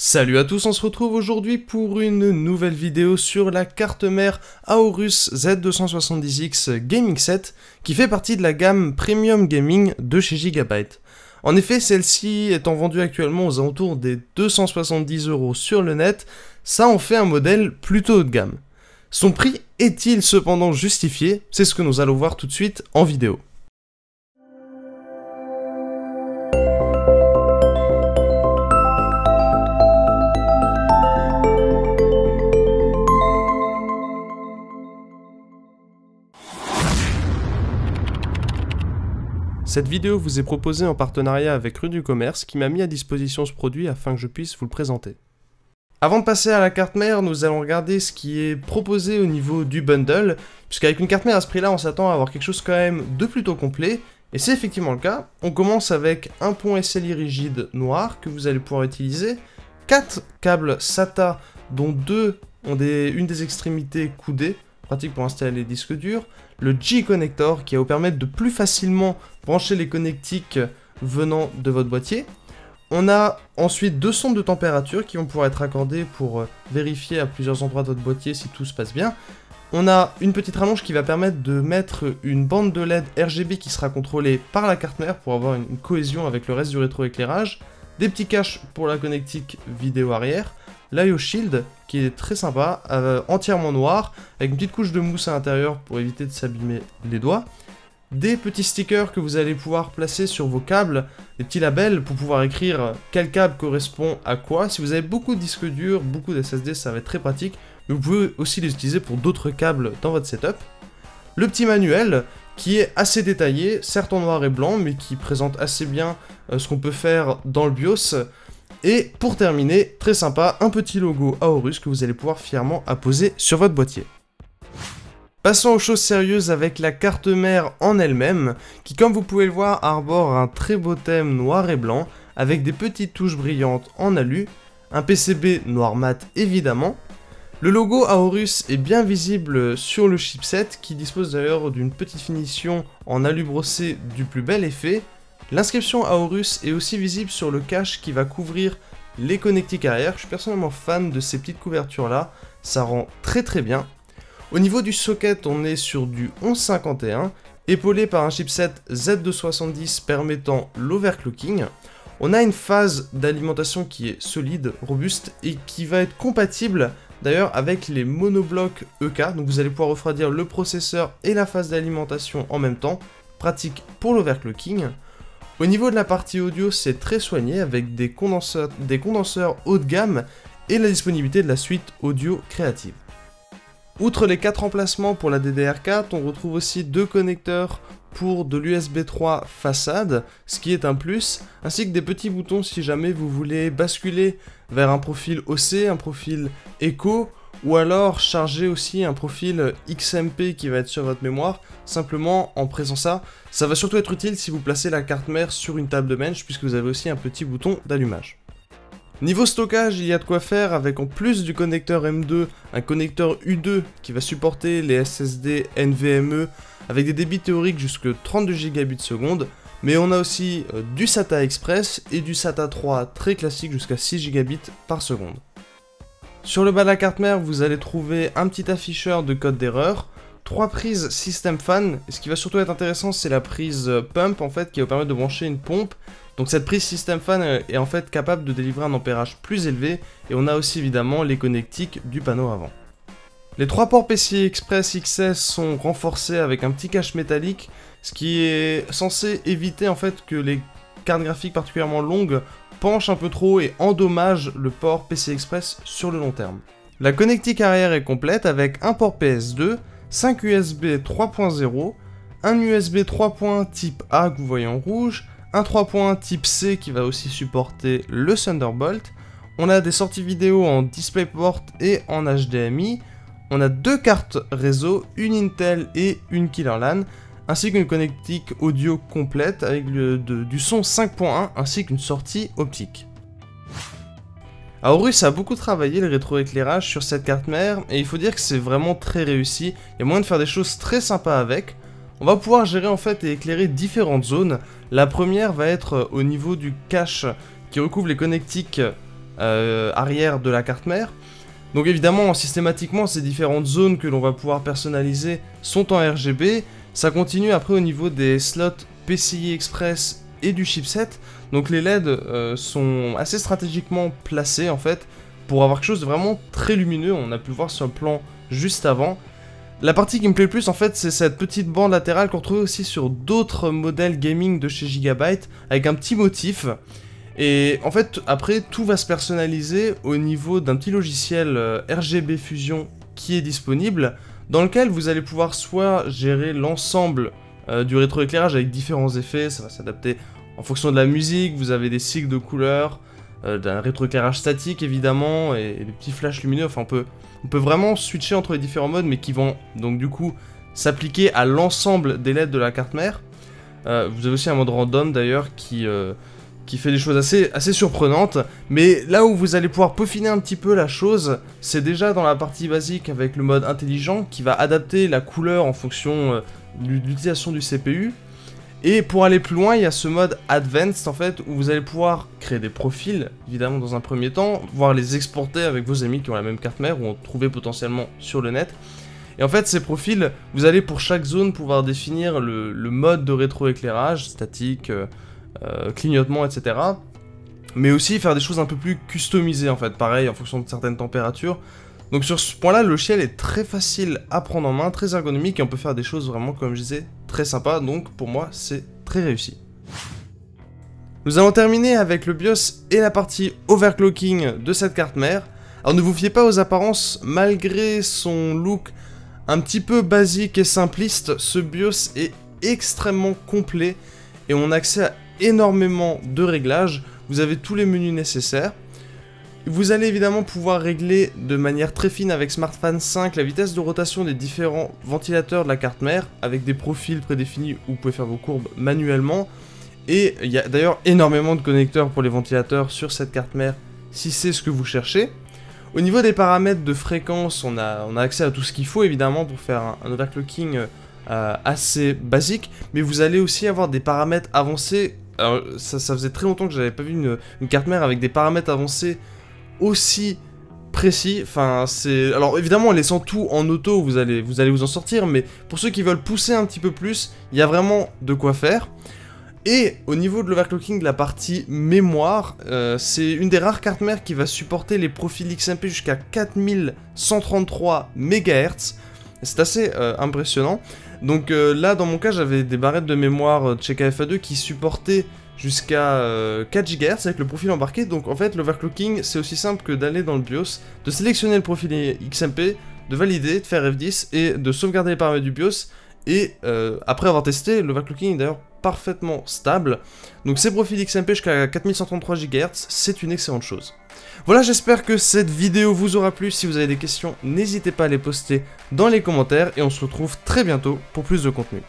Salut à tous, on se retrouve aujourd'hui pour une nouvelle vidéo sur la carte mère Aorus Z270X Gaming Set qui fait partie de la gamme Premium Gaming de chez Gigabyte. En effet, celle-ci étant vendue actuellement aux alentours des 270 € sur le net, ça en fait un modèle plutôt haut de gamme. Son prix est-il cependant justifié? C'est ce que nous allons voir tout de suite en vidéo. Cette vidéo vous est proposée en partenariat avec Rue du Commerce qui m'a mis à disposition ce produit afin que je puisse vous le présenter. Avant de passer à la carte mère, nous allons regarder ce qui est proposé au niveau du bundle, puisqu'avec une carte mère à ce prix-là, on s'attend à avoir quelque chose quand même de plutôt complet, et c'est effectivement le cas. On commence avec un pont SLI rigide noir que vous allez pouvoir utiliser, 4 câbles SATA dont 2 ont une des extrémités coudées, pratique pour installer les disques durs, le G-Connector qui va vous permettre de plus facilement brancher les connectiques venant de votre boîtier. On a ensuite 2 sondes de température qui vont pouvoir être accordées pour vérifier à plusieurs endroits de votre boîtier si tout se passe bien. On a une petite rallonge qui va permettre de mettre une bande de LED RGB qui sera contrôlée par la carte mère pour avoir une cohésion avec le reste du rétroéclairage. Des petits caches pour la connectique vidéo arrière. L'IO Shield qui est très sympa, entièrement noir, avec une petite couche de mousse à l'intérieur pour éviter de s'abîmer les doigts. Des petits stickers que vous allez pouvoir placer sur vos câbles, des petits labels pour pouvoir écrire quel câble correspond à quoi. Si vous avez beaucoup de disques durs, beaucoup de SSD, ça va être très pratique, mais vous pouvez aussi les utiliser pour d'autres câbles dans votre setup. Le petit manuel qui est assez détaillé, certes en noir et blanc, mais qui présente assez bien ce qu'on peut faire dans le BIOS. Et pour terminer, très sympa, un petit logo Aorus que vous allez pouvoir fièrement apposer sur votre boîtier. Passons aux choses sérieuses avec la carte mère en elle-même, qui comme vous pouvez le voir arbore un très beau thème noir et blanc, avec des petites touches brillantes en alu, un PCB noir mat évidemment. Le logo Aorus est bien visible sur le chipset, qui dispose d'ailleurs d'une petite finition en alu brossé du plus bel effet. L'inscription Aorus est aussi visible sur le cache qui va couvrir les connectiques arrière. Je suis personnellement fan de ces petites couvertures là, ça rend très bien. Au niveau du socket, on est sur du 1151, épaulé par un chipset Z270 permettant l'overclocking. On a une phase d'alimentation qui est solide, robuste et qui va être compatible d'ailleurs avec les monoblocs EK. Donc vous allez pouvoir refroidir le processeur et la phase d'alimentation en même temps, pratique pour l'overclocking. Au niveau de la partie audio, c'est très soigné avec des condenseurs haut de gamme et la disponibilité de la suite audio créative. Outre les 4 emplacements pour la DDR4, on retrouve aussi 2 connecteurs pour de l'USB 3 façade, ce qui est un plus, ainsi que des petits boutons si jamais vous voulez basculer vers un profil OC, un profil Echo, ou alors charger aussi un profil XMP qui va être sur votre mémoire. Simplement en pressant ça, ça va surtout être utile si vous placez la carte mère sur une table de bench, puisque vous avez aussi un petit bouton d'allumage. Niveau stockage, il y a de quoi faire avec en plus du connecteur M2, un connecteur U2 qui va supporter les SSD NVMe avec des débits théoriques jusque 32 Gbps, mais on a aussi du SATA Express et du SATA 3 très classique jusqu'à 6 Gbps par seconde. Sur le bas de la carte mère, vous allez trouver un petit afficheur de code d'erreur, 3 prises System Fan, et ce qui va surtout être intéressant, c'est la prise Pump en fait qui va vous permettre de brancher une pompe. Donc cette prise System Fan est en fait capable de délivrer un ampérage plus élevé, et on a aussi évidemment les connectiques du panneau avant. Les 3 ports PCI Express XS sont renforcés avec un petit cache métallique, ce qui est censé éviter en fait que les cartes graphiques particulièrement longues penchent un peu trop et endommagent le port PCI Express sur le long terme. La connectique arrière est complète avec un port PS2, 5 USB 3.0, un USB 3. Type A que vous voyez en rouge, un 3. Type C qui va aussi supporter le Thunderbolt. On a des sorties vidéo en DisplayPort et en HDMI. On a 2 cartes réseau, une Intel et une Killer LAN, ainsi qu'une connectique audio complète avec du son 5.1 ainsi qu'une sortie optique. Aorus a beaucoup travaillé le rétroéclairage sur cette carte mère et il faut dire que c'est vraiment très réussi, il y a moyen de faire des choses très sympas avec. On va pouvoir gérer en fait et éclairer différentes zones. La première va être au niveau du cache qui recouvre les connectiques arrière de la carte mère. Donc évidemment, systématiquement, ces différentes zones que l'on va pouvoir personnaliser sont en RGB. Ça continue après au niveau des slots PCI Express et du chipset. Donc les LED sont assez stratégiquement placés en fait pour avoir quelque chose de vraiment très lumineux. On a pu le voir sur le plan juste avant. La partie qui me plaît le plus en fait, c'est cette petite bande latérale qu'on retrouve aussi sur d'autres modèles gaming de chez Gigabyte avec un petit motif. Et en fait, après, tout va se personnaliser au niveau d'un petit logiciel RGB Fusion qui est disponible, dans lequel vous allez pouvoir soit gérer l'ensemble du rétroéclairage avec différents effets, ça va s'adapter en fonction de la musique, vous avez des cycles de couleurs, d'un rétroéclairage statique évidemment, et des petits flashs lumineux, enfin on peut vraiment switcher entre les différents modes, mais qui vont donc du coup s'appliquer à l'ensemble des LED de la carte mère. Vous avez aussi un mode random d'ailleurs qui fait des choses assez surprenantes, mais là où vous allez pouvoir peaufiner un petit peu la chose, c'est déjà dans la partie basique avec le mode intelligent qui va adapter la couleur en fonction de l'utilisation du CPU. Et pour aller plus loin, il y a ce mode Advanced en fait, où vous allez pouvoir créer des profils, évidemment dans un premier temps, voire les exporter avec vos amis qui ont la même carte mère ou en trouver potentiellement sur le net. Et en fait, ces profils, vous allez pour chaque zone pouvoir définir le mode de rétroéclairage, statique, clignotement, etc. Mais aussi faire des choses un peu plus customisées en fait, pareil en fonction de certaines températures. Donc sur ce point-là, le logiciel est très facile à prendre en main, très ergonomique, et on peut faire des choses vraiment, comme je disais, très sympas, donc pour moi c'est très réussi. Nous allons terminer avec le BIOS et la partie overclocking de cette carte mère. Alors ne vous fiez pas aux apparences, malgré son look un petit peu basique et simpliste, ce BIOS est extrêmement complet et on a accès à énormément de réglages. Vous avez tous les menus nécessaires. Vous allez évidemment pouvoir régler de manière très fine avec SmartFan 5 la vitesse de rotation des différents ventilateurs de la carte mère avec des profils prédéfinis où vous pouvez faire vos courbes manuellement. Et il y a d'ailleurs énormément de connecteurs pour les ventilateurs sur cette carte mère si c'est ce que vous cherchez. Au niveau des paramètres de fréquence, on a accès à tout ce qu'il faut évidemment pour faire un overclocking assez basique, mais vous allez aussi avoir des paramètres avancés. Alors ça faisait très longtemps que j'avais pas vu une carte mère avec des paramètres avancés aussi précis. Enfin c'est... Alors évidemment en laissant tout en auto vous allez vous en sortir, mais pour ceux qui veulent pousser un petit peu plus, il y a vraiment de quoi faire. Et au niveau de l'overclocking de la partie mémoire, c'est une des rares cartes mères qui va supporter les profils XMP jusqu'à 4133 MHz. C'est assez impressionnant. Donc là, dans mon cas, j'avais des barrettes de mémoire chez KFA2 qui supportaient jusqu'à 4 GHz avec le profil embarqué. Donc en fait, l'overclocking, c'est aussi simple que d'aller dans le BIOS, de sélectionner le profil XMP, de valider, de faire F10 et de sauvegarder les paramètres du BIOS. Et après avoir testé, l'overclocking est d'ailleurs parfaitement stable. Donc ces profils XMP jusqu'à 4133 GHz, c'est une excellente chose. Voilà, j'espère que cette vidéo vous aura plu. Si vous avez des questions, n'hésitez pas à les poster dans les commentaires et on se retrouve très bientôt pour plus de contenu.